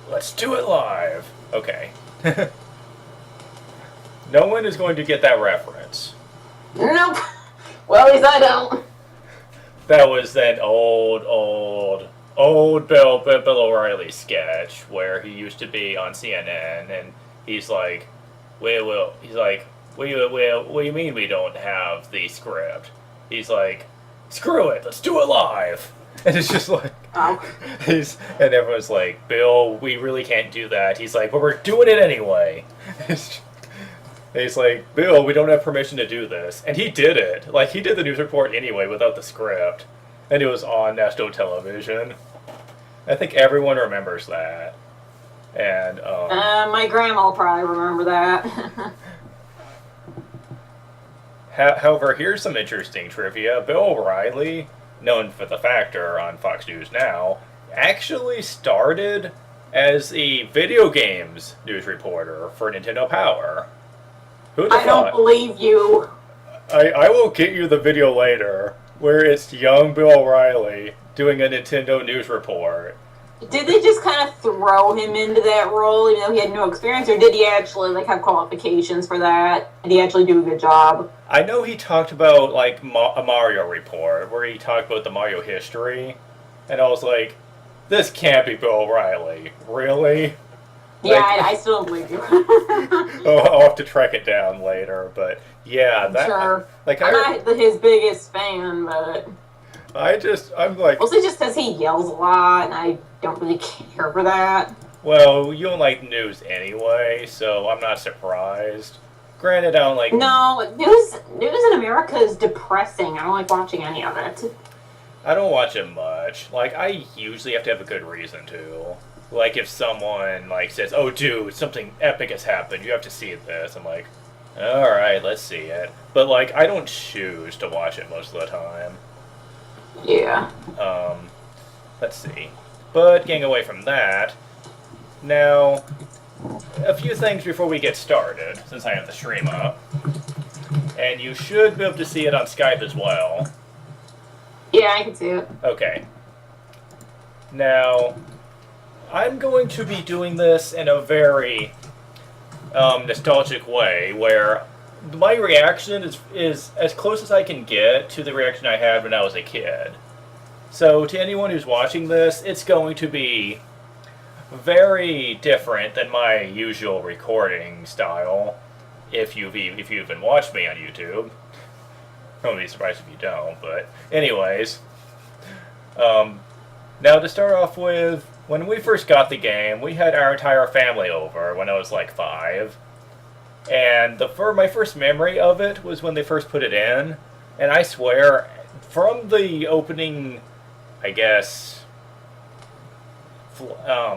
Let's do it live. Okay. No one is going to get that reference. Nope. Well, at least I don't. That was that old Bill O'Reilly sketch where he used to be on CNN, and he's like, he's like, what do you mean we don't have the script? He's like, screw it, let's do it live. And it's just like, Oh. and everyone's like, Bill, we really can't do that. He's like, but we're doing it anyway. He's like, Bill, we don't have permission to do this. And he did it. Like, he did the news report anyway without the script. And it was on national television. I think everyone remembers that. And, My grandma will probably remember that. however, here's some interesting trivia. Bill O'Reilly, known for The Factor on Fox News Now, actually started as a video games news reporter for Nintendo Power. Who'd have I don't thought? believe you. I will get you the video later where it's young Bill O'Reilly doing a Nintendo news report. Did they just kind of throw him into that role, even though he had no experience, or did he actually have qualifications for that? Did he actually do a good job? I know he talked about a Mario report where he talked about the Mario history, and I was like, this can't be Bill O'Reilly, really? Yeah, I still don't believe you. I'll have to track it down later, but yeah, that Sure. like I'm not his biggest fan, but I'm like, mostly just because he yells a lot, and I don't really care for that. well, you don't like news anyway, so I'm not surprised. Granted, I don't like. No, news in America is depressing. I don't like watching any of it. I don't watch it much. Like, I usually have to have a good reason to. Like, if someone, like, says, oh, dude, something epic has happened, you have to see this. I'm like, alright, let's see it. But, like, I don't choose to watch it most of the time. Yeah. Let's see. But, getting away from that, now, a few things before we get started, since I have the stream up. And you should be able to see it on Skype as well. Yeah, I can see it. Okay. Now, I'm going to be doing this in a very nostalgic way, where my reaction is as close as I can get to the reaction I had when I was a kid. So, to anyone who's watching this, it's going to be very different than my usual recording style, if you've even watched me on YouTube. I won't be surprised if you don't, but anyways. Now to start off with, when we first got the game, we had our entire family over when I was like 5. And my first memory of it was when they first put it in. And I swear, from the opening, I guess,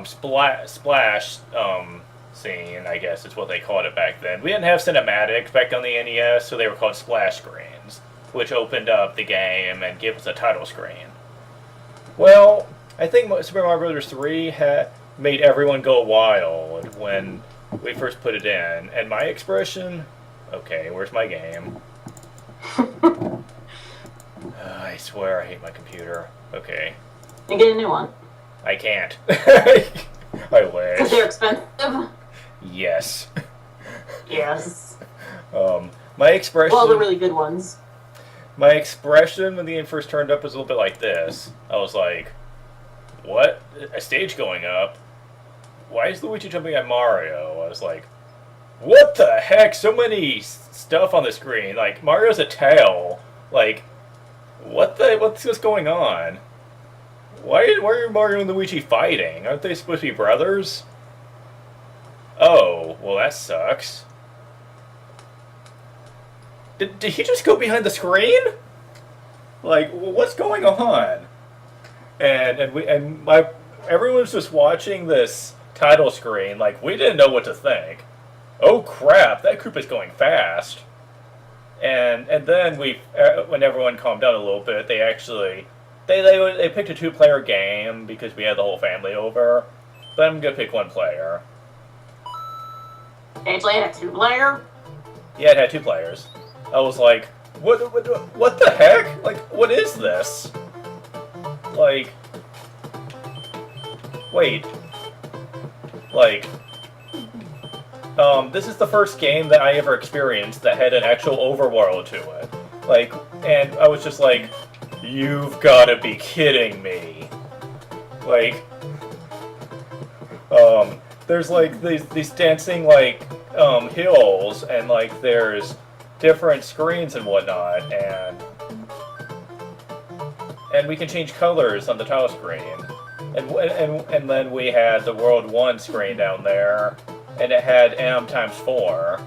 splash scene, I guess is what they called it back then. We didn't have cinematics back on the NES, so they were called splash screens, which opened up the game and gave us a title screen. Well, I think Super Mario Bros. 3 made everyone go wild when we first put it in, and my expression... Okay, where's my game? I swear I hate my computer. Okay. And get a new one. I can't. I wish. Because they're expensive. Yes. Yes. My expression... Well, the really good ones. My expression when the game first turned up was a little bit like this. I was like, what? A stage going up? Why is Luigi jumping at Mario? I was like, what the heck? So many stuff on the screen. Like, Mario's a tail. Like, what's going on? Why are Mario and Luigi fighting? Aren't they supposed to be brothers? Oh, well that sucks. Did he just go behind the screen? Like, what's going on? Everyone was just watching this title screen, like, we didn't know what to think. Oh crap, that Koopa's going fast. And then when everyone calmed down a little bit, they actually they picked a 2-player game because we had the whole family over. But I'm gonna pick 1 player. Actually, had a 2-player? Yeah, it had 2 players. I was like, what the heck? Like, what is this? Like, wait. Like, this is the first game that I ever experienced that had an actual overworld to it. Like, and I was just like, you've gotta be kidding me. Like, there's like these dancing like hills, and like there's different screens and whatnot, and we can change colors on the tile screen, and then we had the World 1 screen down there, and it had M times 4,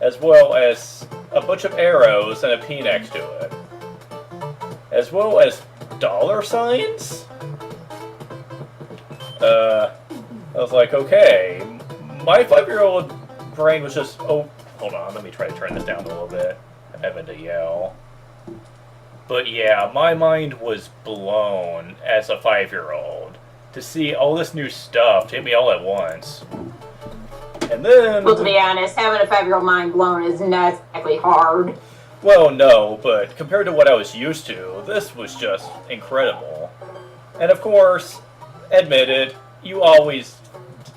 as well as a bunch of arrows and a P next to it, as well as dollar signs. I was like, okay, my 5-year-old brain was just, oh, hold on, let me try to turn this down a little bit. I'm having to yell. But yeah, my mind was blown as a 5-year-old to see all this new stuff hit me all at once. And then... Well, to be honest, having a 5-year-old mind blown is not exactly hard. Well, no, but compared to what I was used to, this was just incredible. And of course, admitted, you always,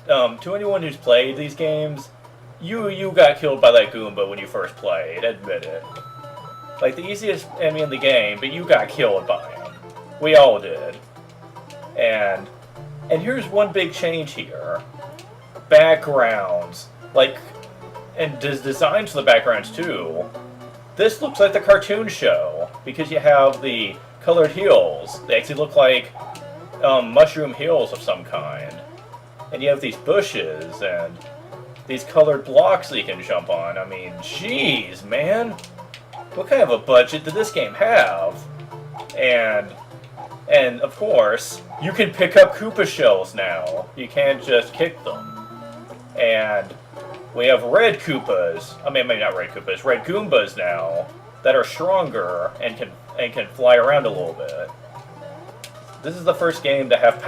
to anyone who's played these games, you got killed by that Goomba when you first played, admit it. Like, the easiest enemy in the game, but you got killed by him. We all did. And here's one big change here. Backgrounds. Like, and designs for the backgrounds too. This looks like the cartoon show, because you have the colored hills. They actually look like mushroom hills of some kind. And you have these bushes and these colored blocks that you can jump on. I mean, jeez, man. What kind of a budget did this game have? And of course, you can pick up Koopa shells now. You can't just kick them. And we have red Koopas. I mean, maybe not red Koopas, red Goombas now that are stronger and can fly around a little bit. This is the first game to have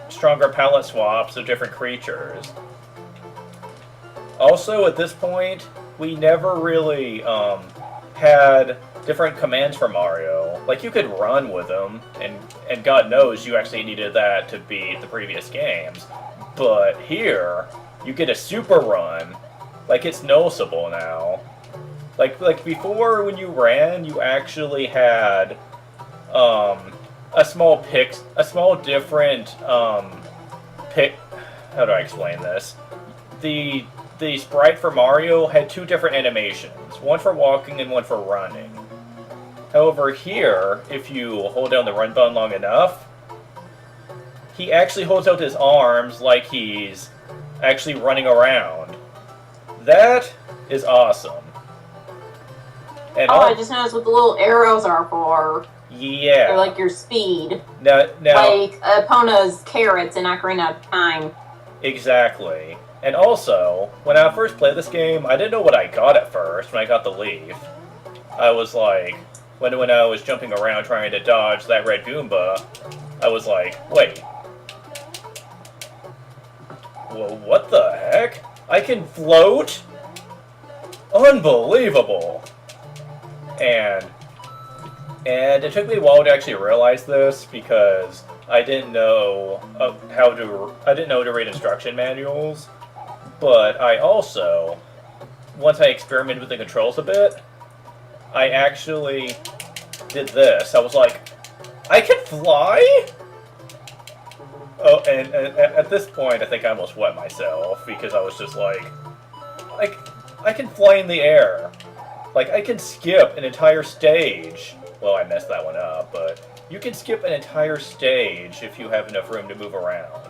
stronger palette swaps of different creatures. Also, at this point, we never really had different commands for Mario. Like, you could run with him, and God knows you actually needed that to beat the previous games. But here, you get a super run. Like, it's noticeable now. Like before, when you ran, you actually had a small different pick. How do I explain this? The sprite for Mario had two different animations, one for walking and one for running. However, here, if you hold down the run button long enough, he actually holds out his arms like he's actually running around. That is awesome. And I just noticed what the little arrows are for. Yeah. They're like your speed. Now, like Epona's carrots in Ocarina of Time. Exactly. And also, when I first played this game, I didn't know what I got at first when I got the leaf. I was like, when I was jumping around trying to dodge that red Goomba, I was like, wait. Well, what the heck? I can float? Unbelievable! And it took me a while to actually realize this because I didn't know I didn't know to read instruction manuals. But I also, once I experimented with the controls a bit, I actually did this. I was like, I can fly? Oh, and at this point, I think I almost wet myself because I was just like, I can fly in the air. Like, I can skip an entire stage. Well, I messed that one up, but you can skip an entire stage if you have enough room to move around.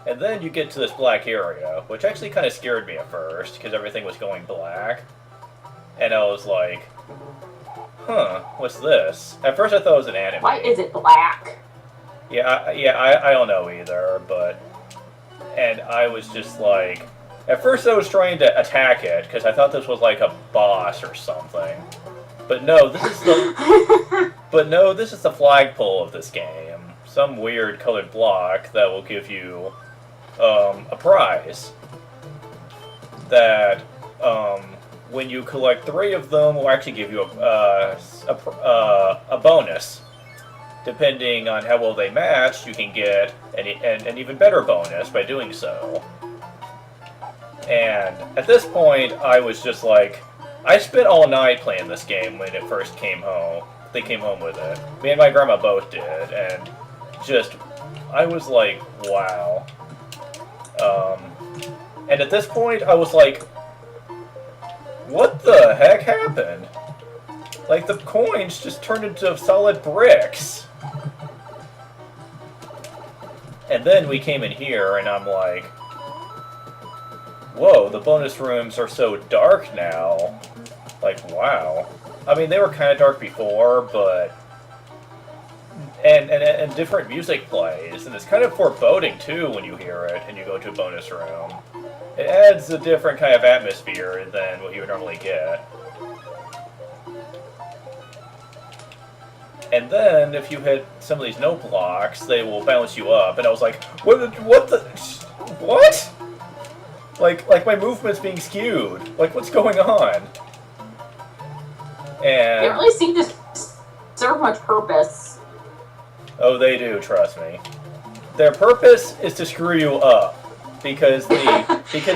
And then you get to this black area, which actually kind of scared me at first, because everything was going black. And I was like, huh, what's this? At first I thought it was an anime. Why is it black? I don't know either, but... And I was just like... At first I was trying to attack it, because I thought this was like a boss or something. But no, this is the... this is the flagpole of this game. Some weird colored block that will give you a prize. That, when you collect 3 of them, will actually give you a bonus. depending on how well they match, you can get an even better bonus by doing so. And at this point, I was just like, I spent all night playing this game when it first came home. They came home with it. Me and my grandma both did, and just, I was like, wow. And at this point, I was like, what the heck happened? Like, the coins just turned into solid bricks. And then we came in here, and I'm like, whoa, the bonus rooms are so dark now. Like, wow. I mean, they were kind of dark before, but... And different music plays, and it's kind of foreboding, too, when you hear it and you go to a bonus room. It adds a different kind of atmosphere than what you would normally get. And then, if you hit some of these note blocks, they will bounce you up, and I was like, what the... What? Like my movement's being skewed. Like, what's going on? And... They don't really seem to serve much purpose. Oh, they do, trust me. Their purpose is to screw you up. Because the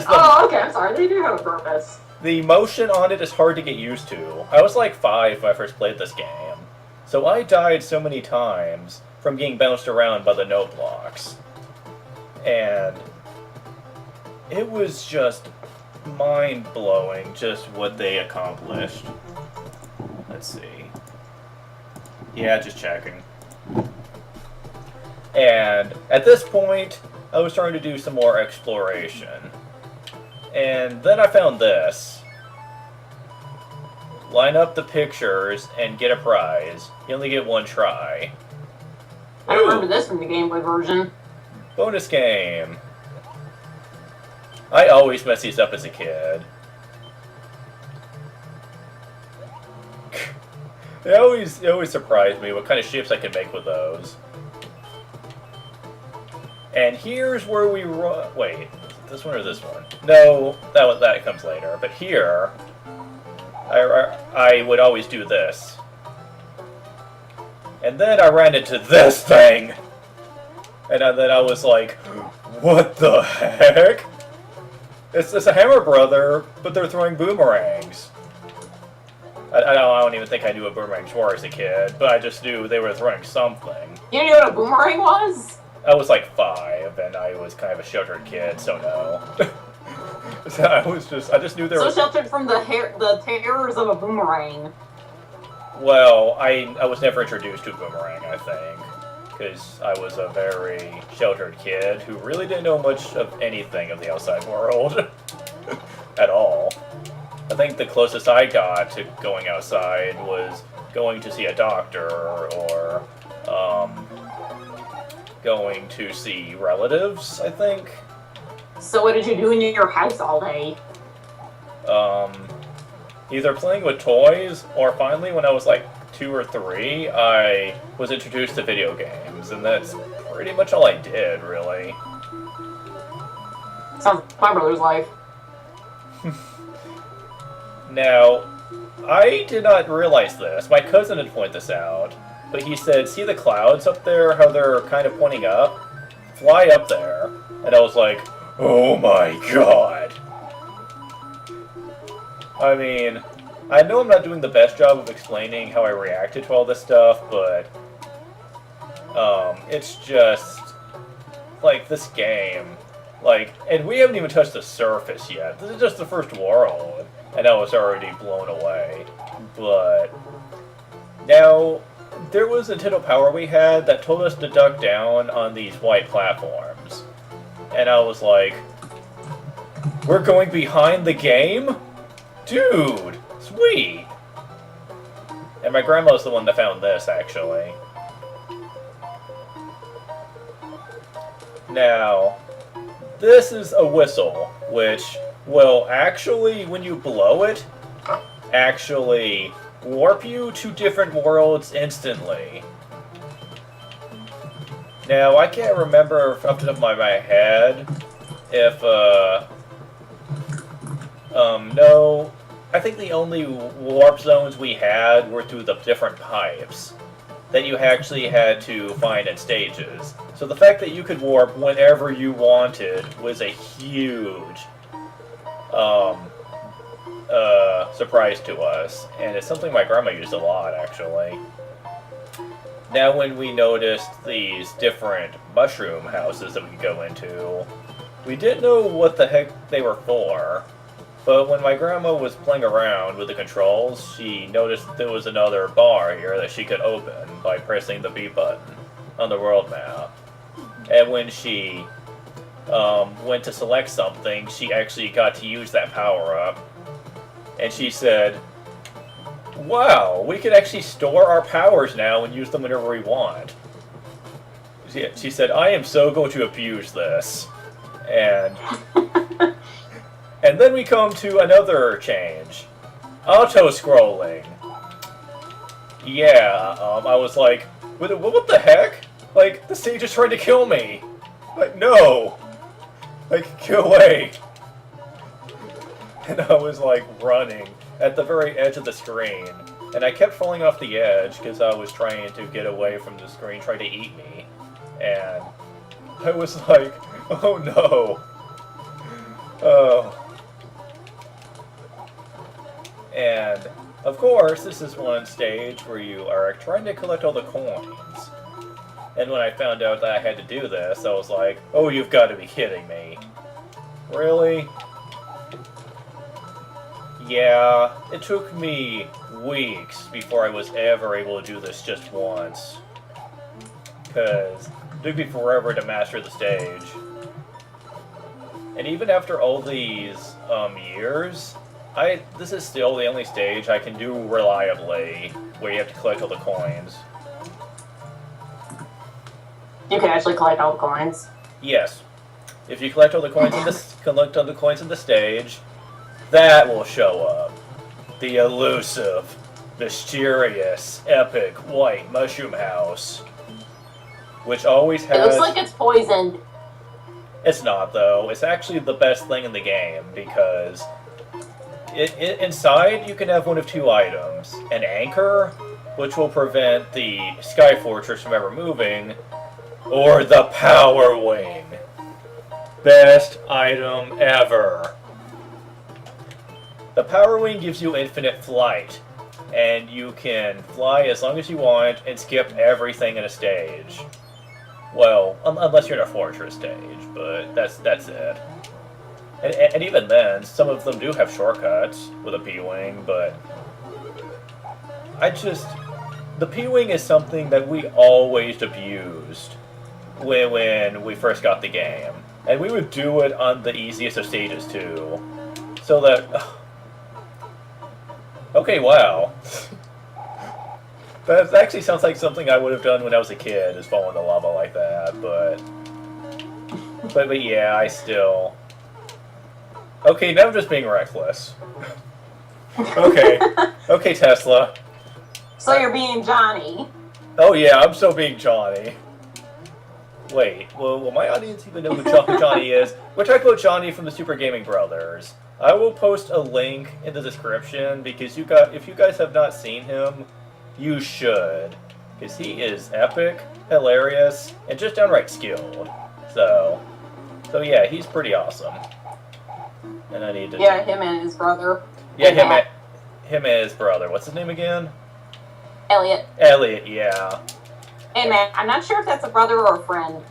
Oh, okay, I'm sorry, they do have a purpose. The motion on it is hard to get used to. I was like 5 when I first played this game. So I died so many times from getting bounced around by the note blocks. And it was just mind-blowing just what they accomplished. Let's see. Yeah, just checking. And at this point, I was trying to do some more exploration. And then I found this. Line up the pictures and get a prize. You only get 1 try. I remember this from the Game Boy version. Bonus game. I always mess these up as a kid. It always surprised me what kind of shapes I can make with those. And here's where we wait, this one or this one? No, that comes later. But here, I would always do this. And then I ran into this thing! And then I was like, what the heck? It's a Hammer Brother, but they're throwing boomerangs. I don't even think I knew what boomerangs were as a kid, but I just knew they were throwing something. You didn't know what a boomerang was? I was like 5, and I was kind of a sheltered kid, so no. So I just knew there was... So sheltered from the terrors of a boomerang. Well, I was never introduced to a boomerang, I think. Because I was a very sheltered kid who really didn't know much of anything of the outside world. At all. I think the closest I got to going outside was going to see a doctor, or, going to see relatives, I think. So what did you do in your house all day? Either playing with toys, or finally when I was like 2 or 3, I was introduced to video games, and that's pretty much all I did, really. Sounds like my brother's life. Now, I did not realize this. My cousin had pointed this out, but he said, see the clouds up there, how they're kind of pointing up? Fly up there. And I was like, oh my god. I mean, I know I'm not doing the best job of explaining how I reacted to all this stuff, but it's just like this game, like, and we haven't even touched the surface yet. This is just the first world, and I was already blown away. But now there was a Nintendo Power we had that told us to duck down on these white platforms, and I was like, we're going behind the game? Dude, sweet! And my grandma's the one that found this, actually. Now, this is a whistle, which will actually, when you blow it, actually warp you to different worlds instantly. Now, I can't remember off the top of my head if, no, I think the only warp zones we had were through the different pipes. that you actually had to find in stages. So the fact that you could warp whenever you wanted was a huge surprise to us, and it's something my grandma used a lot, actually. Now when we noticed these different mushroom houses that we could go into, we didn't know what the heck they were for, but when my grandma was playing around with the controls, she noticed there was another bar here that she could open by pressing the B button on the world map. And when she went to select something, she actually got to use that power-up. And she said, "Wow, we can actually store our powers now and use them whenever we want." She said, "I am so going to abuse this." And and then we come to another change. Auto-scrolling. Yeah, I was like, what the heck? Like, the stage is trying to kill me. Like, no. Like, get away. And I was like running at the very edge of the screen. And I kept falling off the edge because I was trying to get away from the screen, trying to eat me. And I was like, oh no. Oh. And, of course, this is one stage where you are trying to collect all the coins. And when I found out that I had to do this, I was like, oh, you've got to be kidding me. Really? Yeah, it took me weeks before I was ever able to do this just once. Because it took me forever to master the stage. And even after all these years, this is still the only stage I can do reliably, where you have to collect all the coins. You can actually collect all the coins. Yes. If you collect all the coins in the stage, that will show up. The elusive, mysterious, epic white mushroom house. Which always has... It looks like it's poisoned. It's not, though. It's actually the best thing in the game, because inside you can have one of two items. An anchor, which will prevent the Sky Fortress from ever moving, or the Power Wing. Best item ever. The Power Wing gives you infinite flight, and you can fly as long as you want and skip everything in a stage. Well, unless you're in a fortress stage, but that's it. And even then, some of them do have shortcuts with a P-Wing, but the P-Wing is something that we always abused when we first got the game. And we would do it on the easiest of stages, too. So that... Okay, wow. That actually sounds like something I would have done when I was a kid, is fall in the lava like that, but yeah, I still... Okay, now I'm just being reckless. Okay. Okay, Tesla. So you're being Johnny. Oh yeah, I'm so being Johnny. Wait, will my audience even know who Johnny is? We're talking about Johnny from the Super Gaming Brothers. I will post a link in the description, because if you guys have not seen him, you should. Because he is epic, hilarious, and just downright skilled. So yeah, he's pretty awesome. And I need to... Yeah, him and his brother. Yeah, him and his brother. What's his name again? Elliot. Elliot, yeah. Hey man, I'm not sure if that's a brother or a friend.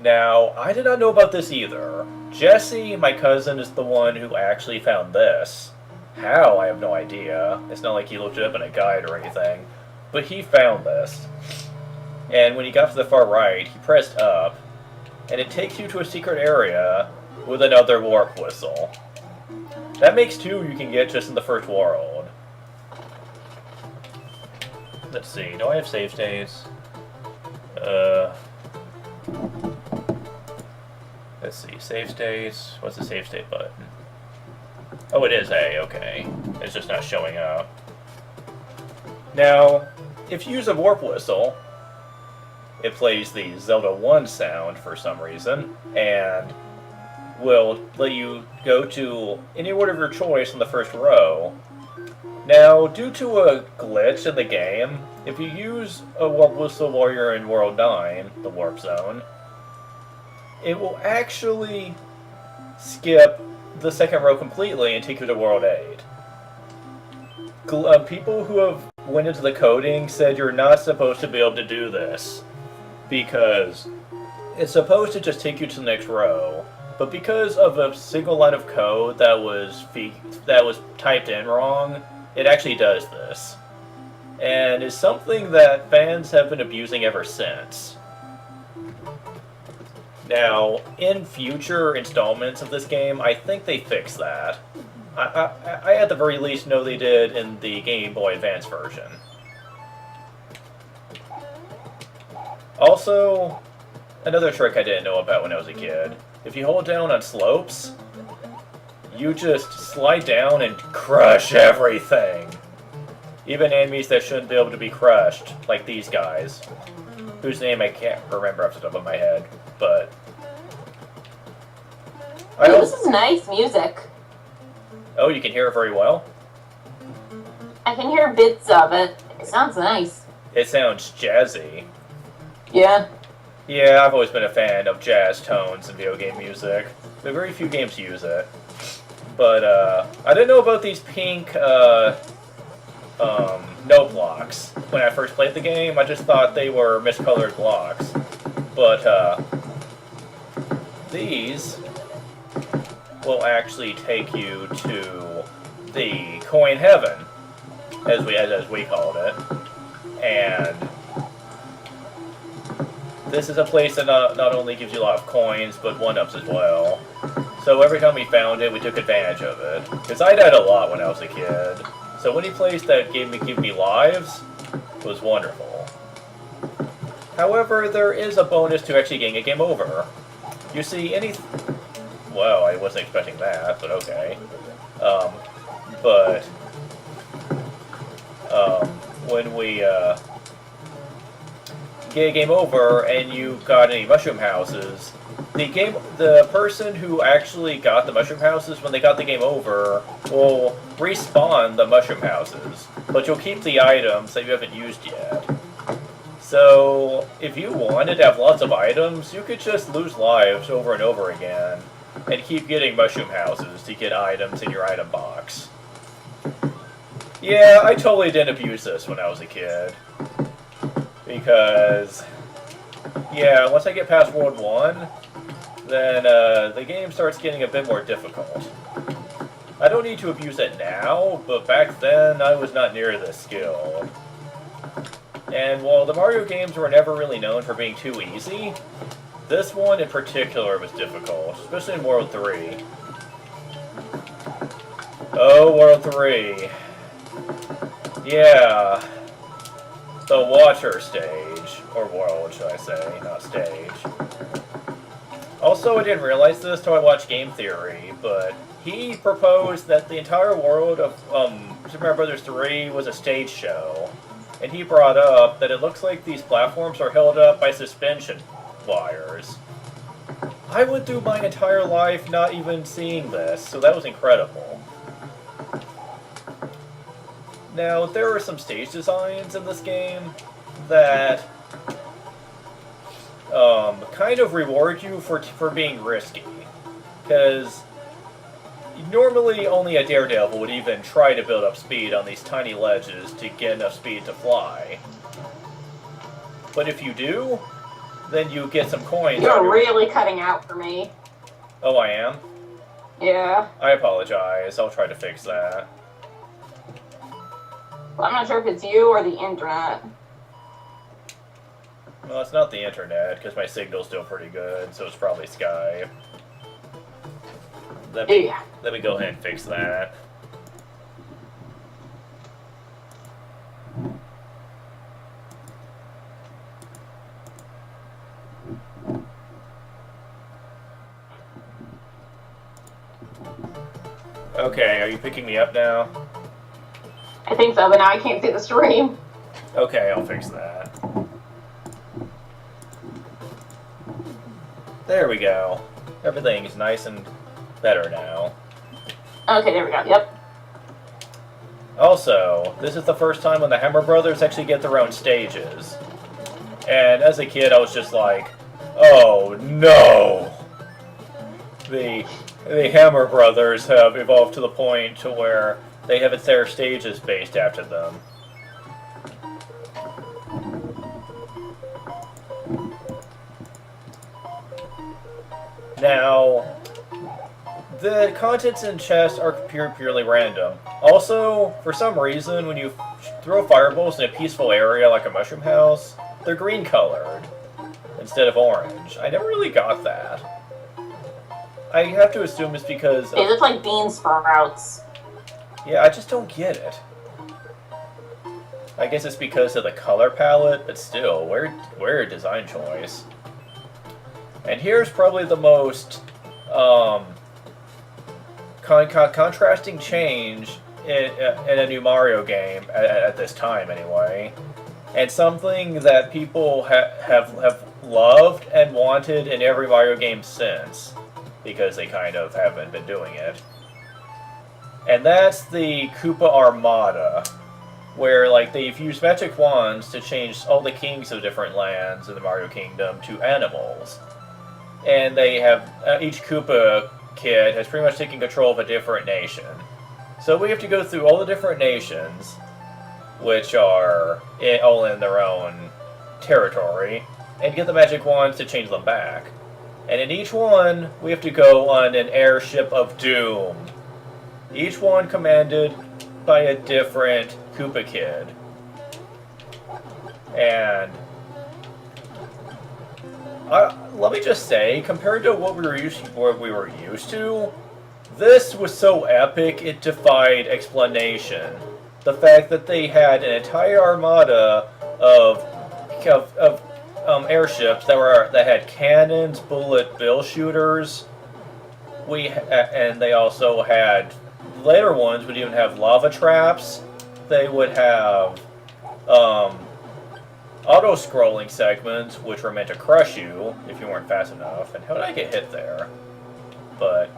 Now, I did not know about this either. Jesse, my cousin, is the one who actually found this. How, I have no idea. It's not like he looked it up in a guide or anything. But he found this. And when he got to the far right, he pressed up, and it takes you to a secret area with another warp whistle. That makes two you can get just in the first world. Let's see, do I have save states? Let's see, save states. What's the save state button? Oh, it is A, okay. It's just not showing up. Now, if you use a warp whistle, it plays the Zelda 1 sound for some reason, and will let you go to any order of your choice in the first row. Now, due to a glitch in the game, if you use a Warp Whistle while you're in World 9, the Warp Zone, it will actually skip the second row completely and take you to World 8. People who have went into the coding said you're not supposed to be able to do this because it's supposed to just take you to the next row, but because of a single line of code that was typed in wrong, it actually does this, and is something that fans have been abusing ever since. Now, in future installments of this game, I think they fix that. I at the very least know they did in the Game Boy Advance version. Also, another trick I didn't know about when I was a kid. If you hold down on slopes, you just slide down and crush everything. Even enemies that shouldn't be able to be crushed, like these guys, whose name I can't remember off the top of my head, but... Oh, this is nice music. Oh, you can hear it very well? I can hear bits of it. It sounds nice. It sounds jazzy. Yeah. Yeah, I've always been a fan of jazz tones in video game music, but very few games use it. But, I didn't know about these pink, note blocks. When I first played the game, I just thought they were miscolored blocks. But, these will actually take you to the coin heaven, as we called it. And this is a place that not only gives you a lot of coins, but one-ups as well. So every time we found it, we took advantage of it. Because I died a lot when I was a kid. So any place that give me lives was wonderful. However, there is a bonus to actually getting a game over. You see, well, I wasn't expecting that, but okay. When we, get a game over and you got any mushroom houses, the person who actually got the mushroom houses, when they got the game over, will respawn the mushroom houses, but you'll keep the items that you haven't used yet. So, if you wanted to have lots of items, you could just lose lives over and over again, and keep getting mushroom houses to get items in your item box. Yeah, I totally didn't abuse this when I was a kid. Because, yeah, once I get past World 1, then the game starts getting a bit more difficult. I don't need to abuse it now, but back then I was not near this skilled. And while the Mario games were never really known for being too easy, this one in particular was difficult, especially in World 3. Oh, World 3. Yeah. The water stage. Or world, should I say, not stage. Also, I didn't realize this till I watched Game Theory, but he proposed that the entire world of Super Mario Bros. 3 was a stage show. And he brought up that it looks like these platforms are held up by suspension wires. I went through my entire life not even seeing this, so that was incredible. Now, there are some stage designs in this game that kind of reward you for being risky. Because normally only a daredevil would even try to build up speed on these tiny ledges to get enough speed to fly. But if you do, then you get some coins. You're really cutting out for me. Oh, I am? Yeah. I apologize. I'll try to fix that. Well, I'm not sure if it's you or the internet. Well, it's not the internet, because my signal's still pretty good, so it's probably Skype. Let me go ahead and fix that. Okay, are you picking me up now? I think so, but now I can't see the stream. Okay, I'll fix that. There we go. Everything is nice and better now. Okay, there we go, yep. Also, this is the first time when the Hammer Brothers actually get their own stages. And as a kid, I was just like, oh no! The Hammer Brothers have evolved to the point to where they have their stages based after them. Now, the contents in chests are purely random. Also, for some reason, when you throw fireballs in a peaceful area like a mushroom house, they're green colored instead of orange. I never really got that. I have to assume it's because They look like bean sprouts. yeah, I just don't get it. I guess it's because of the color palette, but still, weird design choice. And here's probably the most contrasting change in a new Mario game at this time, anyway, and something that people have loved and wanted in every Mario game since, because they kind of haven't been doing it. And that's the Koopa Armada, where like they've used magic wands to change all the kings of different lands in the Mario Kingdom to animals. And they have each Koopa kid has pretty much taken control of a different nation. So we have to go through all the different nations, which are all in their own territory, and get the magic wands to change them back. And in each one, we have to go on an airship of doom. Each one commanded by a different Koopa kid. And let me just say, compared to what we were used to, this was so epic it defied explanation. The fact that they had an entire armada of airships that had cannons, bullet bill shooters. And they also had later ones would even have lava traps. They would have auto-scrolling segments, which were meant to crush you if you weren't fast enough. And how did I get hit there? But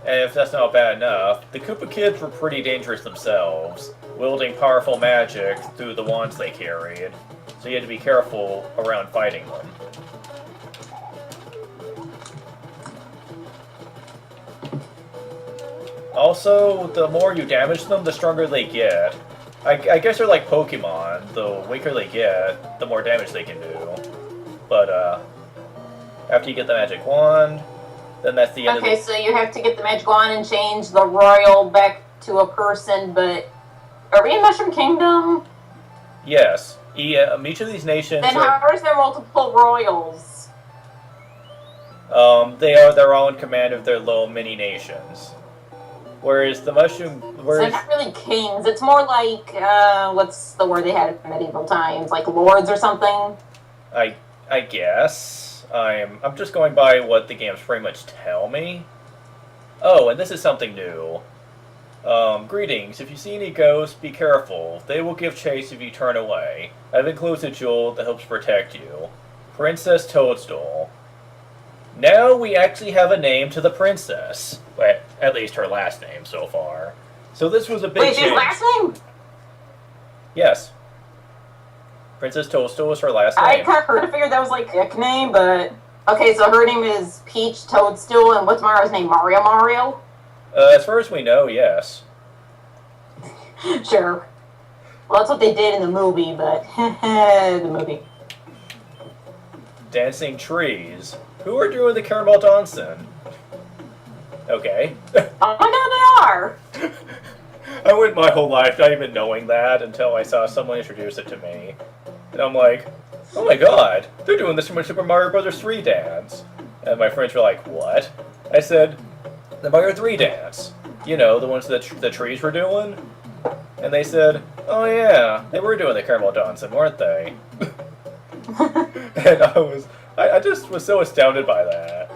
and if that's not bad enough, the Koopa Kids were pretty dangerous themselves, wielding powerful magic through the wands they carried, so you had to be careful around fighting them. Also, the more you damage them, the stronger they get. I guess they're like Pokemon. The weaker they get, the more damage they can do. But, after you get the magic wand, then that's the end of the... Okay, so you have to get the magic wand and change the royal back to a person, but... Are we in Mushroom Kingdom? Yes. Each of these nations... Then how is there multiple royals? They're all in command of their little mini-nations. Whereas the mushroom... So they're not really kings. It's more like, what's the word they had in medieval times? Like lords or something? I guess. I'm just going by what the games pretty much tell me. Oh, and this is something new. Greetings. If you see any ghosts, be careful. They will give chase if you turn away. I've enclosed a jewel that helps protect you. Princess Toadstool. Now we actually have a name to the princess. Well, at least her last name so far. So this was a big Wait, change. his last name? Yes. Princess Toadstool was her last I name. kind of figured that was like a nickname, but... Okay, so her name is Peach Toadstool, and what's Mario's name? Mario? As far as we know, yes. Sure. Well, that's what they did in the movie, but... the movie. Dancing trees. Who are doing the caramel dancing? Okay. Oh my god, they are! I went my whole life not even knowing that until I saw someone introduce it to me. And I'm like, oh my god, they're doing this from a Super Mario Bros. 3 dance. And my friends were like, what? I said, the Mario 3 dance. You know, the ones that the trees were doing? And they said, oh yeah, they were doing the caramel dancing, weren't they? And I just was so astounded by that.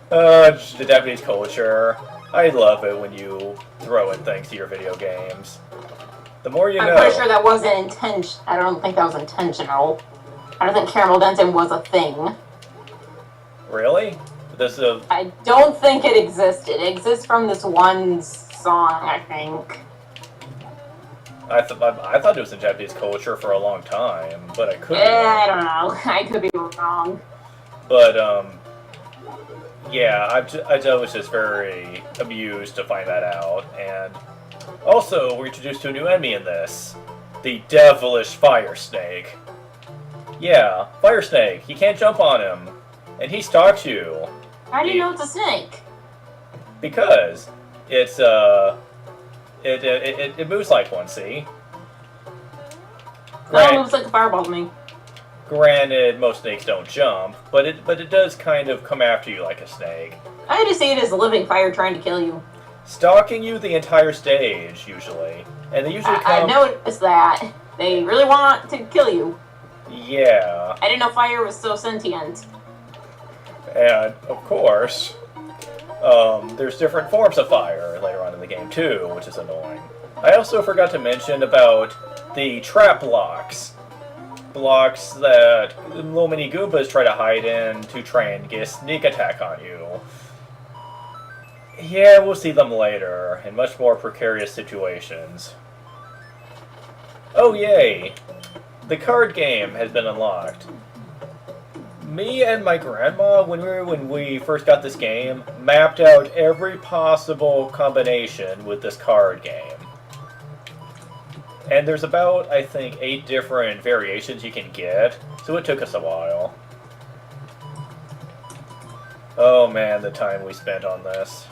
The Japanese culture. I love it when you throw in things to your video games. The more you know. I'm pretty sure that wasn't intentional. I don't think that was intentional. I don't think caramel dancing was a thing. Really? This I don't think it existed. It exists from this one song, I think. I thought it was in Japanese culture for a long time, but I could be I wrong. don't know. I could be wrong. But yeah, I was just very amused to find that out, and also we're introduced to a new enemy in this, the devilish fire snake. Yeah, fire snake. You can't jump on him, and he stalks you. How do you know it's a snake? Because it's it moves like one. See. It moves like a fireball to me. Granted, most snakes don't jump, but it does kind of come after you like a snake. I just see it as a living fire trying to kill you. Stalking you the entire stage, usually. And they usually come... I noticed that. They really want to kill you. Yeah. I didn't know fire was so sentient. And, of course, there's different forms of fire later on in the game, too, which is annoying. I also forgot to mention about the trap blocks. Blocks that little mini Goombas try to hide in to try and get a sneak attack on you. Yeah, we'll see them later, in much more precarious situations. Oh yay! The card game has been unlocked. Me and my grandma, when we first got this game, mapped out every possible combination with this card game. And there's about, I think, 8 different variations you can get, so it took us a while. Oh man, the time we spent on this.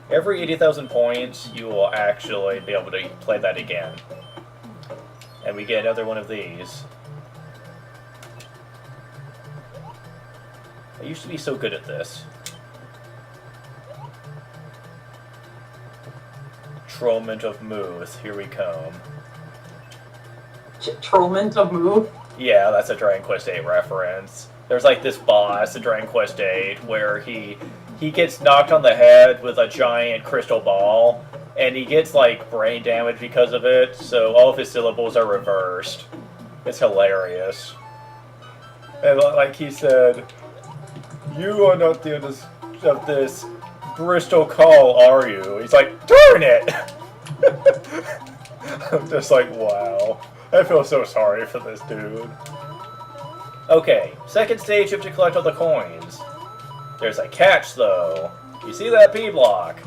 Every 80,000 points, you will actually be able to play that again. And we get another one of these. I used to be so good at this. Trollment of Muth, here we come. Trollment of Muth? Yeah, that's a Dragon Quest VIII reference. There's like this boss in Dragon Quest VIII where he gets knocked on the head with a giant crystal ball, and he gets like brain damage because of it, so all of his syllables are reversed. It's hilarious. And like he said, "You are not the end of this Bristol call, are you?" He's like, "Darn it!" I'm just like, wow. I feel so sorry for this dude. Okay, second stage you have to collect all the coins. There's a catch though. You see that P block?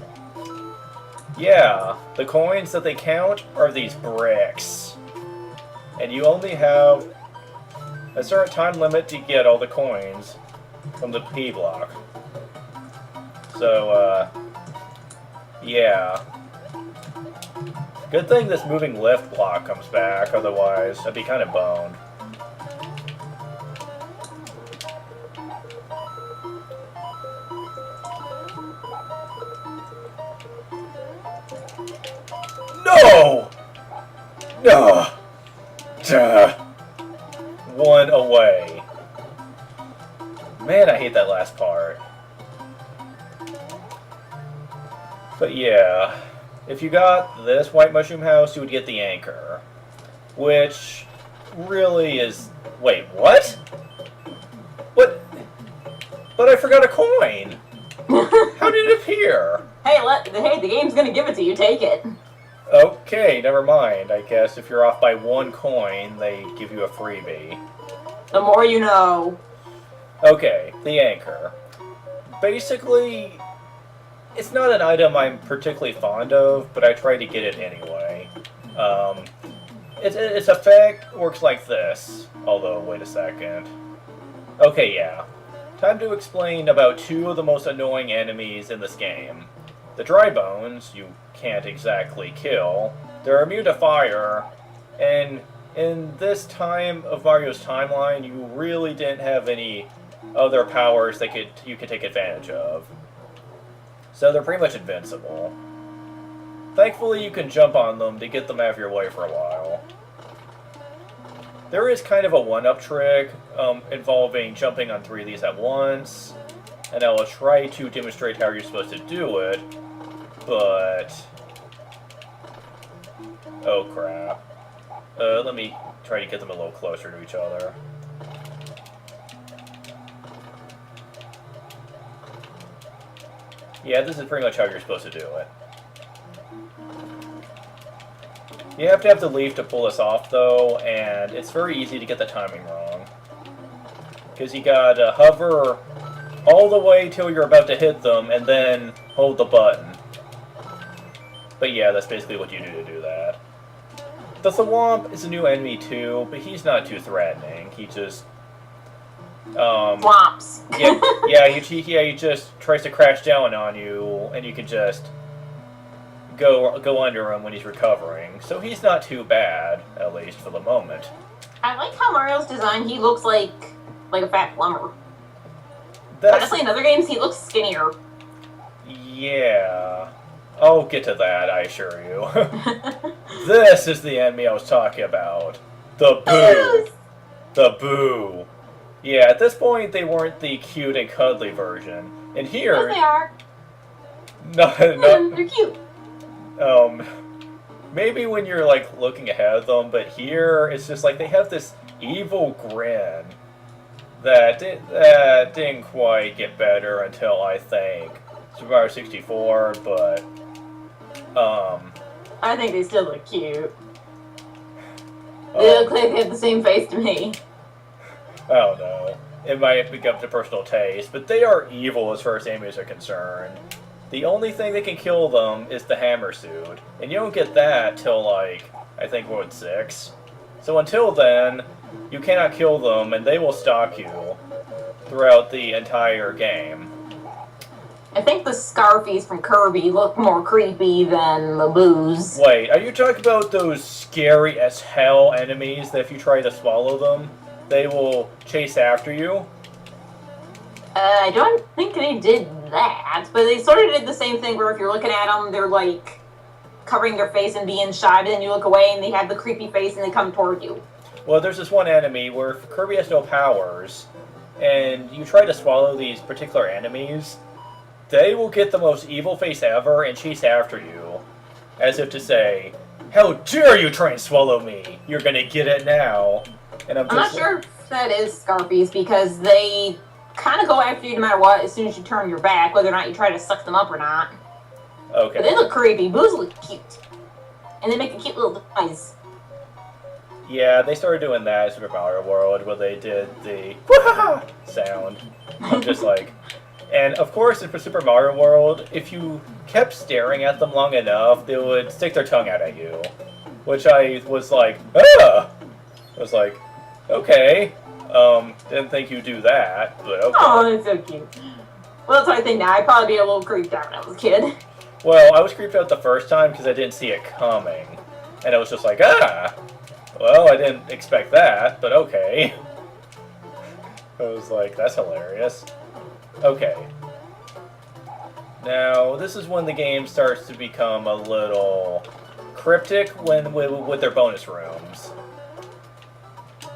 Yeah, the coins that they count are these bricks. And you only have a certain time limit to get all the coins from the P block. So, yeah. Good thing this moving lift block comes back, otherwise I'd be kind of boned. No! No! Duh. One away. Man, I hate that last part. But yeah, if you got this White Mushroom House, you would get the anchor. Which really is... Wait, what? What? But I forgot a coin! How did it appear? Hey, the game's gonna give it to you. Take it. Okay, never mind. I guess if you're off by one coin, they give you a freebie. The more you know. Okay, the anchor. Basically, it's not an item I'm particularly fond of, but I try to get it anyway. Its effect works like this. Although, wait a second. Okay, yeah. Time to explain about 2 of the most annoying enemies in this game. The dry bones, you can't exactly kill. They're immune to fire, and in this time of Mario's timeline, you really didn't have any other powers that you could take advantage of. So they're pretty much invincible. Thankfully, you can jump on them to get them out of your way for a while. There is kind of a one-up trick involving jumping on 3 of these at once, and I will try to demonstrate how you're supposed to do it, but... oh crap. Let me try to get them a little closer to each other. Yeah, this is pretty much how you're supposed to do it. You have to have the leaf to pull this off, though, and it's very easy to get the timing wrong. Because you gotta hover all the way till you're about to hit them, and then hold the button. But yeah, that's basically what you do to do that. The Thwomp is a new enemy too, but he's not too threatening. He just... Flops. he just tries to crash down on you, and you can just go under him when he's recovering. So he's not too bad, at least for the moment. I like how Mario's design. He looks like a fat plumber. That's, Honestly, in other games, he looks skinnier. Yeah. I'll get to that, I assure you. This is the enemy I was talking about. The Boo. The Boo. Yeah, at this point, they weren't the cute and cuddly version. And here... Yes, they are. No, They're cute. Maybe when you're, like, looking ahead of them, but here, it's just like they have this evil grin that didn't quite get better until, I think, Super Mario 64, but... I think they still look cute. They look like they have the same face to me. I don't know. It might pick up to personal taste, but they are evil as far as enemies are concerned. The only thing that can kill them is the hammer suit, and you don't get that till, like, I think World 6. So until then, you cannot kill them, and they will stalk you throughout the entire game. I think the Scarfies from Kirby look more creepy than the Boos. Wait, are you talking about those scary as hell enemies that if you try to swallow them, they will chase after you? I don't think they did that, but they sort of did the same thing where if you're looking at them, they're like covering their face and being shy, but then you look away and they have the creepy face and they come toward you. Well, there's this one enemy where Kirby has no powers, and you try to swallow these particular enemies, they will get the most evil face ever and chase after you, as if to say, "How dare you try and swallow me? You're gonna get it now." And I'm not sure if that is Scarfies because they kind of go after you no matter what as soon as you turn your back, whether or not you try to suck them up or not. Okay. But they look creepy. Boos look cute. And they make a cute little noise. Yeah, they started doing that in Super Mario World where they did the "Wah!" sound. I'm just like... And of course, in Super Mario World, if you kept staring at them long enough, they would stick their tongue out at you. Which I was like, ah! I was like, okay. Didn't think you'd do that, but okay. Oh, that's so cute. Well, that's what I think now. I'd probably be a little creeped out when I was a kid. Well, I was creeped out the first time because I didn't see it coming. And I was just like, ah! Well, I didn't expect that, but okay. I was like, that's hilarious. Okay. Now, this is when the game starts to become a little cryptic with their bonus rooms.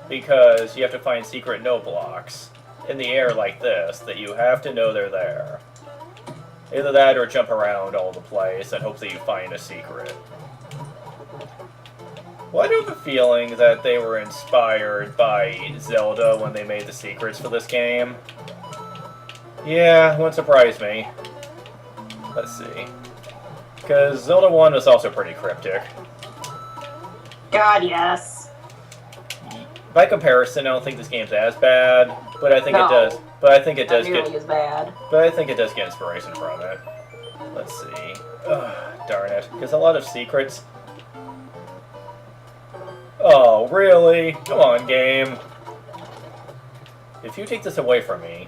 Because you have to find secret note blocks in the air like this that you have to know they're there. Either that or jump around all the place and hope that you find a secret. Well, I do have a feeling that they were inspired by Zelda when they made the secrets for this game. Yeah, wouldn't surprise me. Let's see. Because Zelda 1 was also pretty cryptic. God, yes. By comparison, I don't think this game's as bad, but I think it does. But I think it does get. As bad. But I think it does get inspiration from it. Let's see. Ugh, darn it! Because a lot of secrets. Oh, really? Come on, game. If you take this away from me.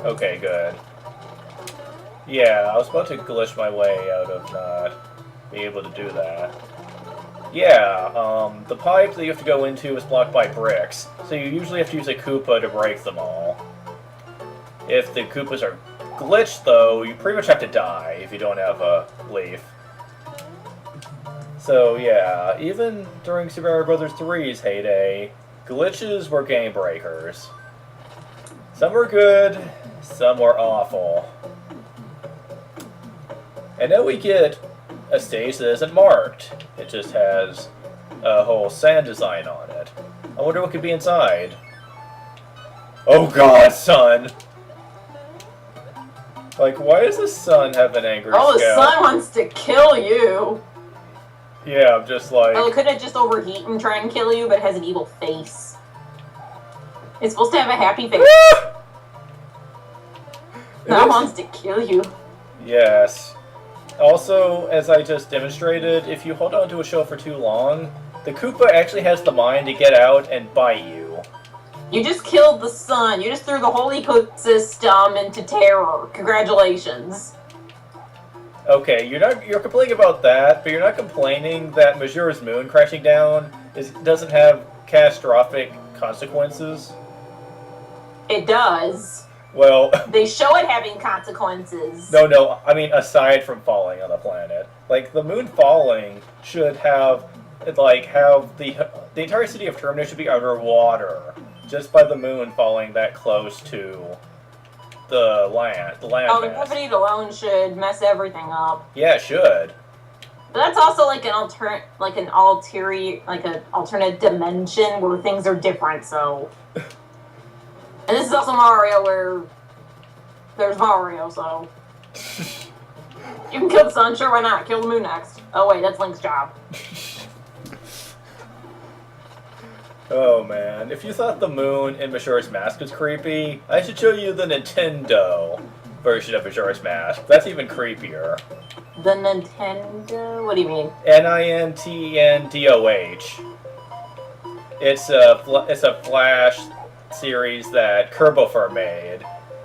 Okay, good. Yeah, I was about to glitch my way out of not being able to do that. Yeah, the pipe that you have to go into is blocked by bricks, so you usually have to use a Koopa to break them all. If the Koopas are glitched, though, you pretty much have to die if you don't have a leaf. So, yeah, even during Super Mario Bros. 3's heyday, glitches were game breakers. Some were good, some were awful. And then we get a stage that isn't marked. It just has a whole sand design on it. I wonder what could be inside. Oh god, son! Like, why does the sun have an angry Oh, the scout? sun wants to kill you. Yeah, I'm just like... Oh, could it just overheat and try and kill you, but it has an evil face? It's supposed to have a happy face. That wants to kill you. Yes. Also, as I just demonstrated, if you hold on to a shell for too long, the Koopa actually has the mind to get out and bite you. You just killed the sun. You just threw the whole ecosystem into terror. Congratulations. Okay, you're complaining about that, but you're not complaining that Majora's Moon crashing down doesn't have catastrophic consequences. It does. Well, They show it having consequences. no, I mean aside from falling on the planet. Like the moon falling should have the entire city of Termina should be underwater just by the moon falling that close to the land Oh, the mass. gravity alone should mess everything up. Yeah, it should. But that's also like an alternate dimension where things are different. So, and this is also Mario, where there's Mario. So you can kill the sun, sure, why not? Kill the moon next. Oh wait, that's Link's job. Oh man, if you thought the moon in Majora's Mask was creepy, I should show you the Nintendo version of Majora's Mask. That's even creepier. The Nintendo? What do you mean? Nintendoh. It's a Flash series that Kerbofer made,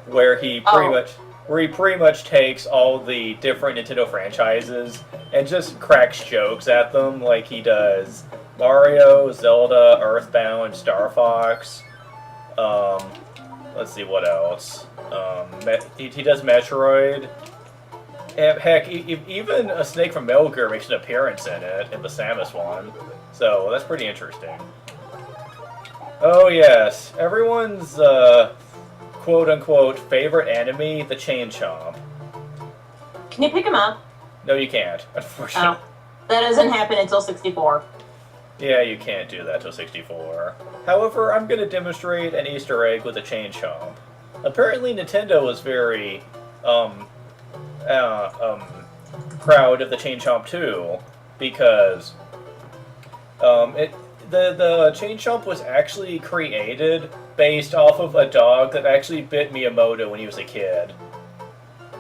where he pretty much takes all the different Nintendo franchises and just cracks jokes at them, like he does Mario, Zelda, Earthbound, Star Fox. Let's see what else. He does Metroid. And heck, even a snake from Metal Gear makes an appearance in it, in the Samus one. So that's pretty interesting. Oh yes, everyone's quote-unquote favorite enemy, the Chain Chomp. Can you pick him up? No, you can't, unfortunately. Oh, that doesn't happen until 64. Yeah, you can't do that till 64. However, I'm going to demonstrate an Easter egg with a Chain Chomp. Apparently, Nintendo was very, proud of the Chain Chomp too, because, the Chain Chomp was actually created based off of a dog that actually bit Miyamoto when he was a kid.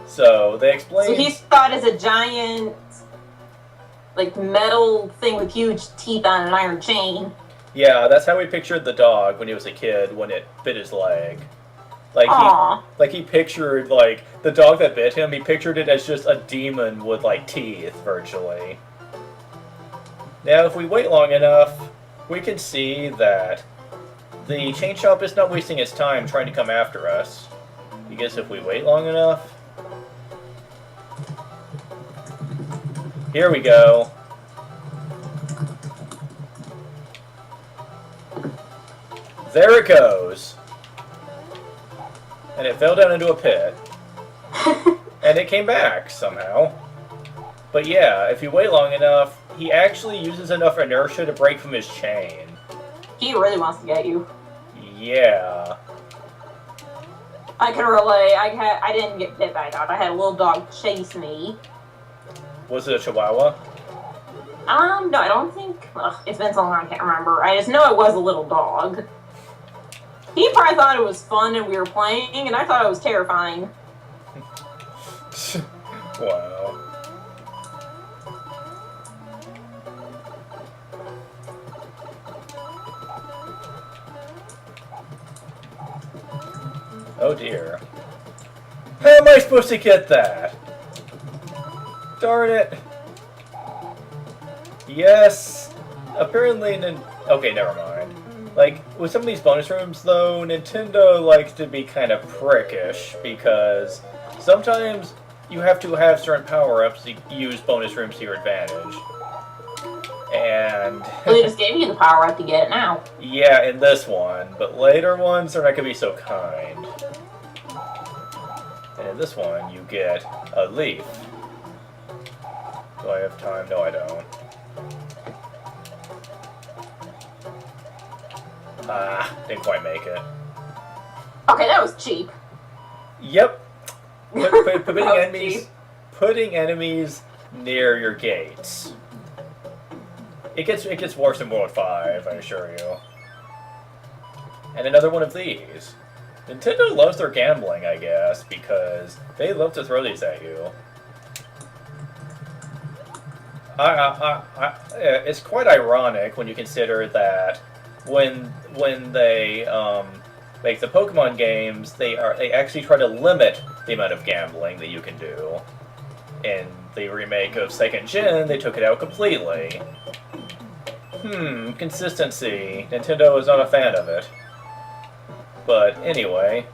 So, they explained... So he's thought as a giant, like, metal thing with huge teeth on an iron chain. Yeah, that's how we pictured the dog when he was a kid, when it bit his leg. Aww. He pictured, like, the dog that bit him, he pictured it as just a demon with, like, teeth, virtually. Now, if we wait long enough, we can see that the Chain Chomp is not wasting his time trying to come after us. Because if we wait long enough... Here we go. There it goes. And it fell down into a pit. And it came back, somehow. But yeah, if you wait long enough, he actually uses enough inertia to break from his chain. He really wants to get you. Yeah. I can relate. I didn't get bit by a dog. I had a little dog chase me. Was it a Chihuahua? No, I don't think... Ugh, it's been so long I can't remember. I just know it was a little dog. He probably thought it was fun and we were playing, and I thought it was terrifying. Wow. Oh dear. How am I supposed to get that? Darn it. Yes. Apparently, okay, never mind. Like, with some of these bonus rooms, though, Nintendo likes to be kind of prickish, because sometimes you have to have certain power-ups to use bonus rooms to your advantage. And... Well, they just gave you the power up to get it now. yeah, in this one, but later ones are not going to be so kind. And in this one, you get a leaf. Do I have time? No, I don't. Ah, didn't quite make it. Okay, that was cheap. Yep. Putting Oh, putting enemies near your gates. It gets worse in World 5, I assure you. And another one of these. Nintendo loves their gambling, I guess, because they love to throw these at you. It's quite ironic when you consider that when they make the Pokemon games, they actually try to limit the amount of gambling that you can do. In the remake of Second Gen, they took it out completely. Consistency. Nintendo is not a fan of it. But anyway.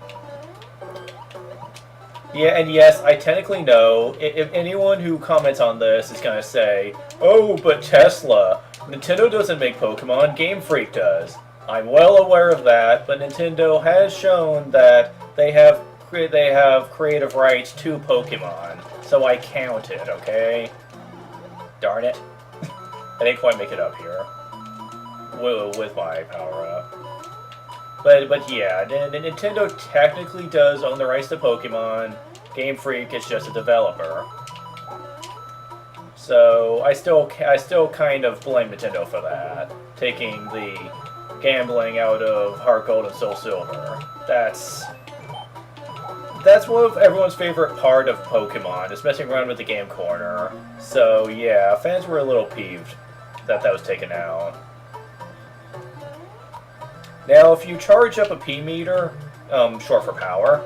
Yeah, and yes, I technically know, if anyone who comments on this is going to say, oh, but Tesla, Nintendo doesn't make Pokemon, Game Freak does. I'm well aware of that, but Nintendo has shown that they have creative rights to Pokemon, so I count it, okay? Darn it. I didn't quite make it up here. With my power-up. But yeah, Nintendo technically does own the rights to Pokemon. Game Freak is just a developer. So I still kind of blame Nintendo for that, taking the gambling out of Heart Gold and Soul Silver. That's one of everyone's favorite part of Pokemon, is messing around with the game corner. So yeah, fans were a little peeved that was taken out. Now, if you charge up a P-meter, short for power,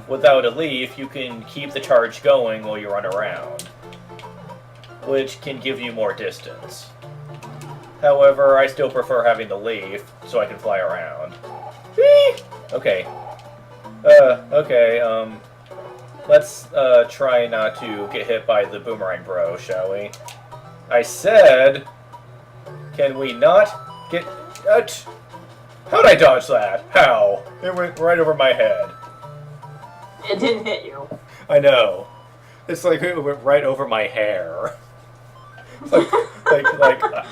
without a leaf, you can keep the charge going while you run around, which can give you more distance. However, I still prefer having the leaf, so I can fly around. Whee! Okay. Let's, try not to get hit by the Boomerang Bro, shall we? I said, can we not get... How'd I dodge that? How? It went right over my head. It didn't hit you. I know. It's like it went right over my hair. I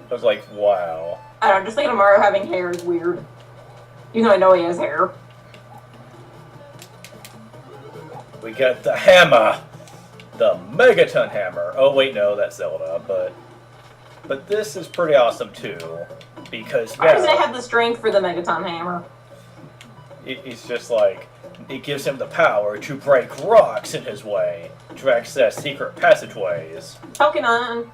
was like, wow. I don't know, just thinking of Mario having hair is weird. Even though I know he has hair. We got the hammer! The Megaton Hammer! Oh wait, no, that's Zelda, but this is pretty awesome too. Because Why doesn't it have the strength for the Megaton Hammer? It's just like, it gives him the power to break rocks in his way, to access secret passageways. Pokemon.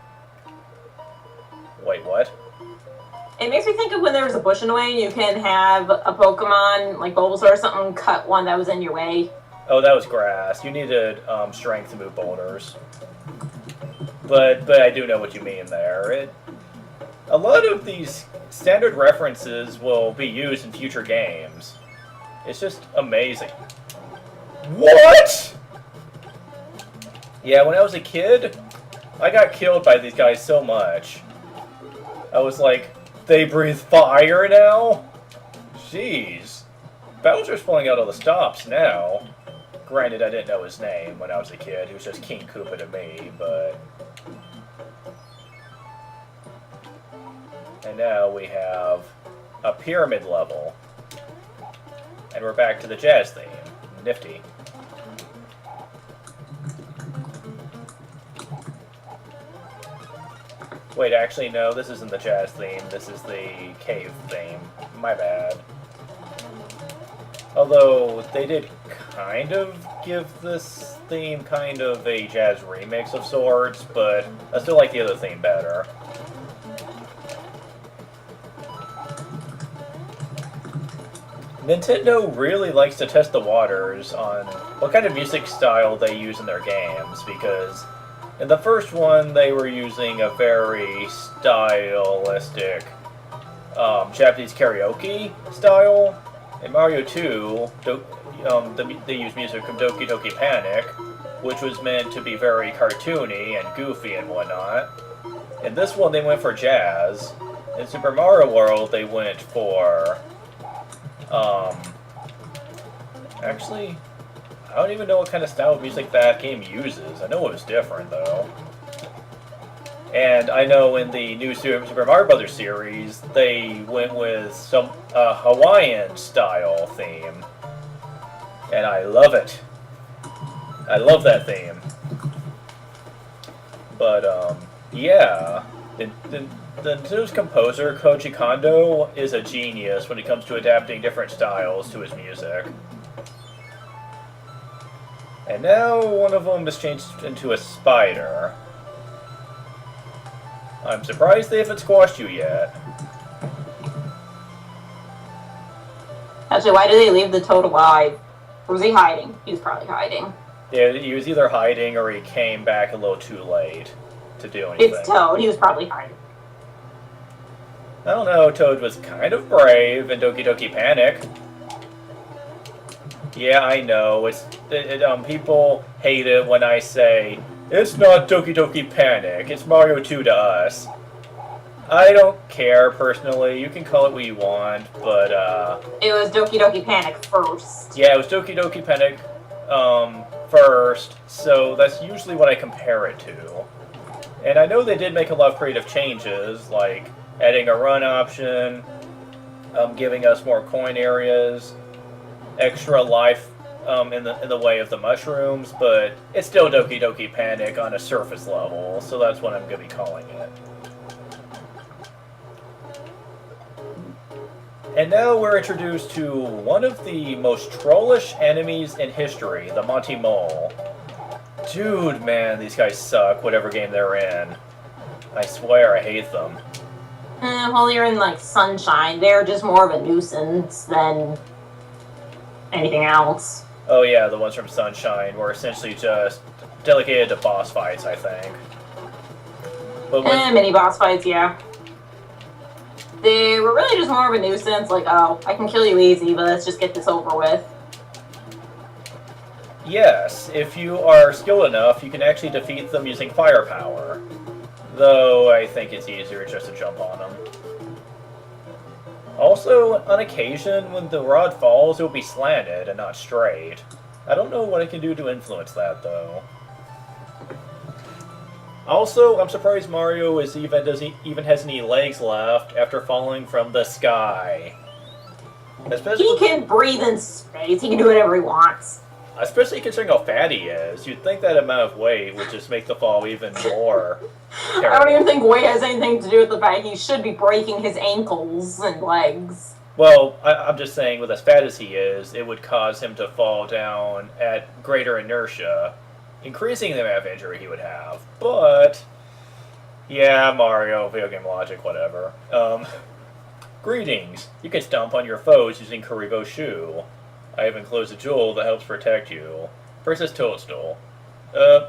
Wait, what? It makes me think of when there was a bush in the way, you can have a Pokemon, like Bulbasaur or something, cut one that was in your way. Oh, that was grass. You needed strength to move boulders. But I do know what you mean there. A lot of these standard references will be used in future games. It's just amazing. What?! Yeah, when I was a kid, I got killed by these guys so much. I was like, they breathe fire now? Jeez. Bowser's pulling out all the stops now. Granted, I didn't know his name when I was a kid. He was just King Koopa to me, but... And now we have a pyramid level. And we're back to the jazz theme. Nifty. Wait, actually, no, this isn't the jazz theme. This is the cave theme. My bad. Although, they did kind of give this theme kind of a jazz remix of sorts, but I still like the other theme better. Nintendo really likes to test the waters on what kind of music style they use in their games, because in the first one they were using a very stylistic Japanese karaoke style. In Mario 2, they used music from Doki Doki Panic, which was meant to be very cartoony and goofy and whatnot. In this one they went for jazz. In Super Mario World they went for... Actually, I don't even know what kind of style of music that game uses. I know it was different, though. And I know in the new Super Mario Bros. Series, they went with some Hawaiian-style theme. And I love it. I love that theme. But, yeah. The news composer, Koji Kondo, is a genius when it comes to adapting different styles to his music. And now one of them is changed into a spider. I'm surprised they haven't squashed you yet. Actually, why did they leave the toad alive? Or was he hiding? He was probably hiding. Yeah, he was either hiding or he came back a little too late to do anything. It's Toad. He was probably hiding. I don't know, Toad was kind of brave in Doki Doki Panic. Yeah, I know. People hate it when I say, it's not Doki Doki Panic, it's Mario 2 to us. I don't care, personally. You can call it what you want, but, It was Doki Doki Panic first. yeah, it was Doki Doki Panic, first, so that's usually what I compare it to. And I know they did make a lot of creative changes, like adding a run option, giving us more coin areas, extra life in the way of the mushrooms, but it's still Doki Doki Panic on a surface level, so that's what I'm going to be calling it. And now we're introduced to one of the most trollish enemies in history, the Monty Mole. Dude, man, these guys suck, whatever game they're in. I swear, I hate them. Well, you're in, like, Sunshine. They're just more of a nuisance than anything else. Oh yeah, the ones from Sunshine were essentially just delegated to boss fights, I think. But when, Mini boss fights, yeah. They were really just more of a nuisance, like, oh, I can kill you easy, but let's just get this over with. yes, if you are skilled enough, you can actually defeat them using firepower. Though, I think it's easier just to jump on them. Also, on occasion, when the rod falls, it will be slanted and not straight. I don't know what I can do to influence that, though. Also, I'm surprised Mario even has any legs left after falling from the sky. He can breathe in space. He can do whatever he wants. Especially considering how fat he is. You'd think that amount of weight would just make the fall even more terrible. I don't even think weight has anything to do with the fact he should be breaking his ankles and legs. Well, I'm just saying, with as fat as he is, it would cause him to fall down at greater inertia, increasing the amount of injury he would have. But, yeah, Mario, video game logic, whatever. Greetings. You can stomp on your foes using Kuribo Shu. I have enclosed a jewel that helps protect you. Princess Toadstool.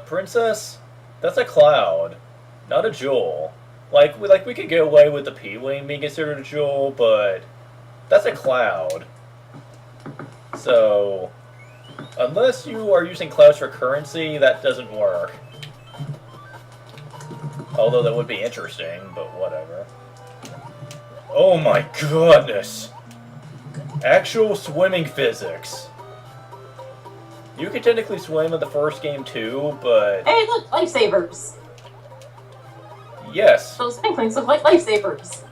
Princess? That's a cloud, not a jewel. Like we could get away with the P-Wing being considered a jewel, but that's a cloud. So, unless you are using clouds for currency, that doesn't work. Although that would be interesting, but whatever. Oh my goodness! Actual swimming physics. You could technically swim in the first game too, but... Hey, look, lifesavers. Yes. Those penguins look like lifesavers.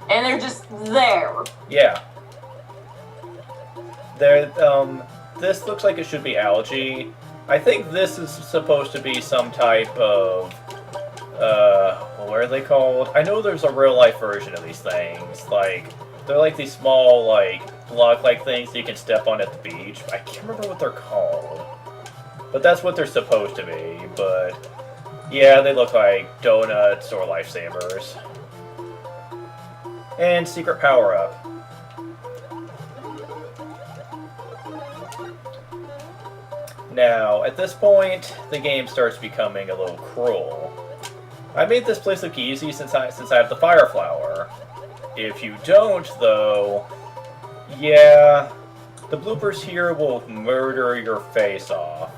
And they're just there. Yeah. This looks like it should be algae. I think this is supposed to be some type of... what are they called? I know there's a real-life version of these things. Like, they're like these small, like, block-like things that you can step on at the beach. I can't remember what they're called. But that's what they're supposed to be. But, yeah, they look like donuts or lifesavers. And secret power-up. Now, at this point, the game starts becoming a little cruel. I made this place look easy since I have the Fire Flower. If you don't, though, yeah, the bloopers here will murder your face off.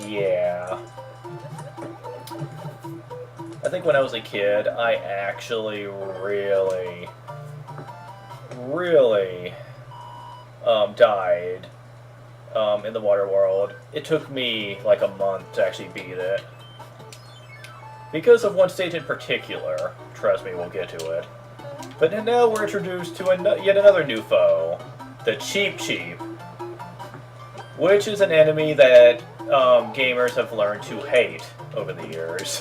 Yeah. I think when I was a kid, I actually really died in the water world. It took me like a month to actually beat it. Because of one stage in particular. Trust me, we'll get to it. But now we're introduced to yet another new foe, the Cheep Cheep, which is an enemy that gamers have learned to hate over the years.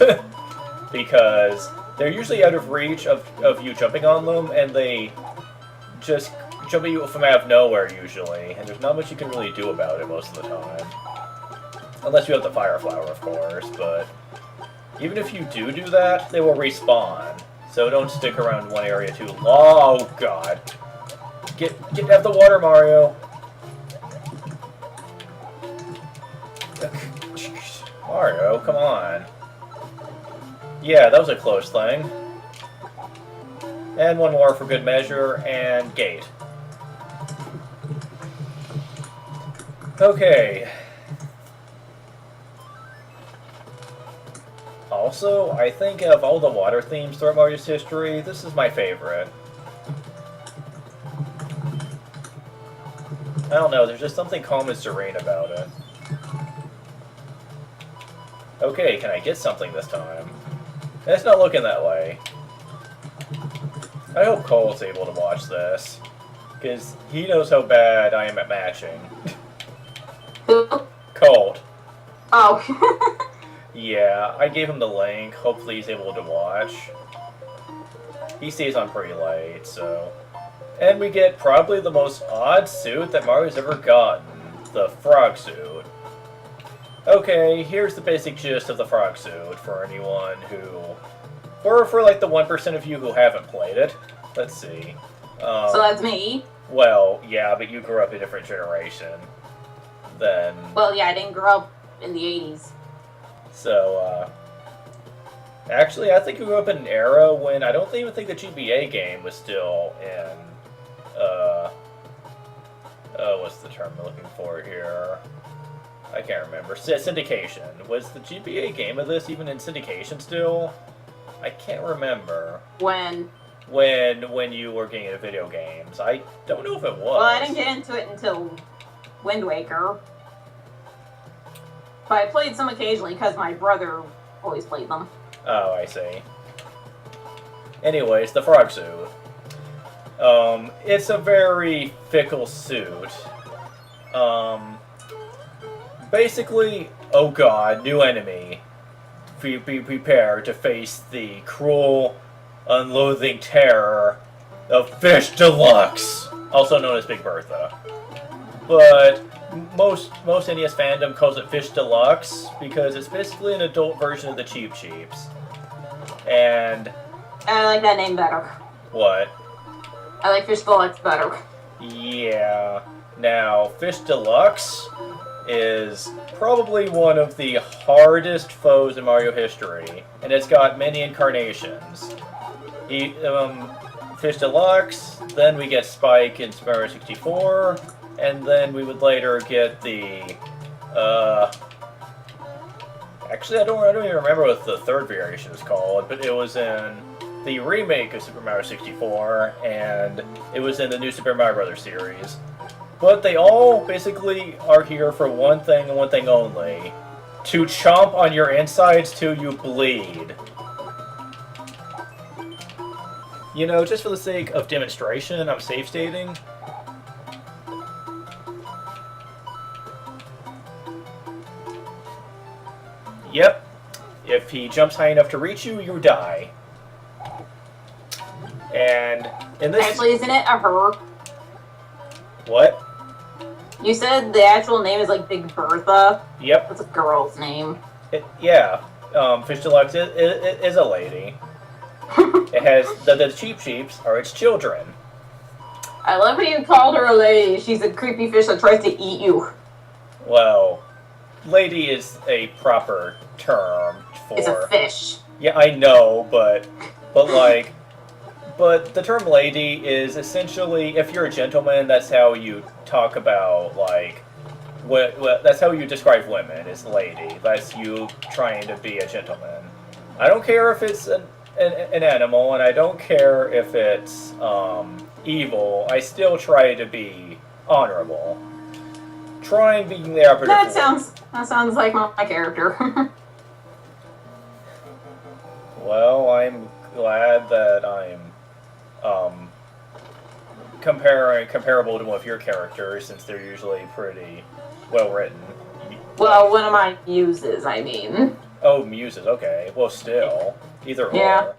Because they're usually out of reach of you jumping on them, and they just jump at you from out of nowhere, usually. And there's not much you can really do about it most of the time. Unless you have the Fire Flower, of course, but even if you do that, they will respawn. So don't stick around one area too long. Oh, God. Get out of the water, Mario. Mario, come on. Yeah, that was a close thing. And one more for good measure, and gate. Okay. Also, I think of all the water themes throughout Mario's history, this is my favorite. I don't know, there's just something calm and serene about it. Okay, can I get something this time? It's not looking that way. I hope Cole's able to watch this, because he knows how bad I am at matching. Who? Cold. Oh. Yeah, I gave him the link. Hopefully he's able to watch. He stays on pretty late, so... And we get probably the most odd suit that Mario's ever gotten. The frog suit. Okay, here's the basic gist of the frog suit for anyone who... Or for like the 1% of you who haven't played it. Let's see. So that's me? Well, yeah, but you grew up in a different generation than... Well, yeah, I didn't grow up in the 80s. So, actually, I think we grew up in an era when I don't even think the GBA game was still in, what's the term I'm looking for here? I can't remember. Syndication. Was the GBA game of this even in syndication still? I can't remember. When you were getting into video games. I don't know if it was. Well, I didn't get into it until Wind Waker. But I played some occasionally because my brother always played them. Oh, I see. Anyways, the frog suit. It's a very fickle suit. Basically, oh god, new enemy. Be prepared to face the cruel, unloathing terror of Fish Deluxe, also known as Big Bertha. But most NES fandom calls it Fish Deluxe because it's basically an adult version of the Cheep Cheeps. And I like that name better. what? I like Fish Deluxe better. Yeah. Now, Fish Deluxe is probably one of the hardest foes in Mario history, and it's got many incarnations. Fish Deluxe, then we get Spike in Super Mario 64, and then we would later get the, actually I don't even remember what the third variation is called, but it was in the remake of Super Mario 64, and it was in the new Super Mario Bros. Series. But they all basically are here for one thing and one thing only. To chomp on your insides till you bleed. You know, just for the sake of demonstration, I'm safe stating. Yep. If he jumps high enough to reach you, you die. And in this... Actually, isn't it a her? What? You said the actual name is like Big Bertha. Yep. That's a girl's name. Yeah. Fish Deluxe is a lady. It has... The Cheep Cheeps are its children. I love how you called her a lady. She's a creepy fish that tries to eat you. Well, lady is a proper term for... It's a fish. Yeah, I know, but like... But the term lady is essentially, if you're a gentleman, that's how you talk about, like, that's how you describe women, is lady. That's you trying to be a gentleman. I don't care if it's an animal, and I don't care if it's evil. I still try to be honorable. Trying being the operative. That sounds like my character. Well, I'm glad that I'm comparable to one of your characters, since they're usually pretty well written. Well, one of my muses, I mean. Oh, muses. Okay. Well, still, either Yeah. or.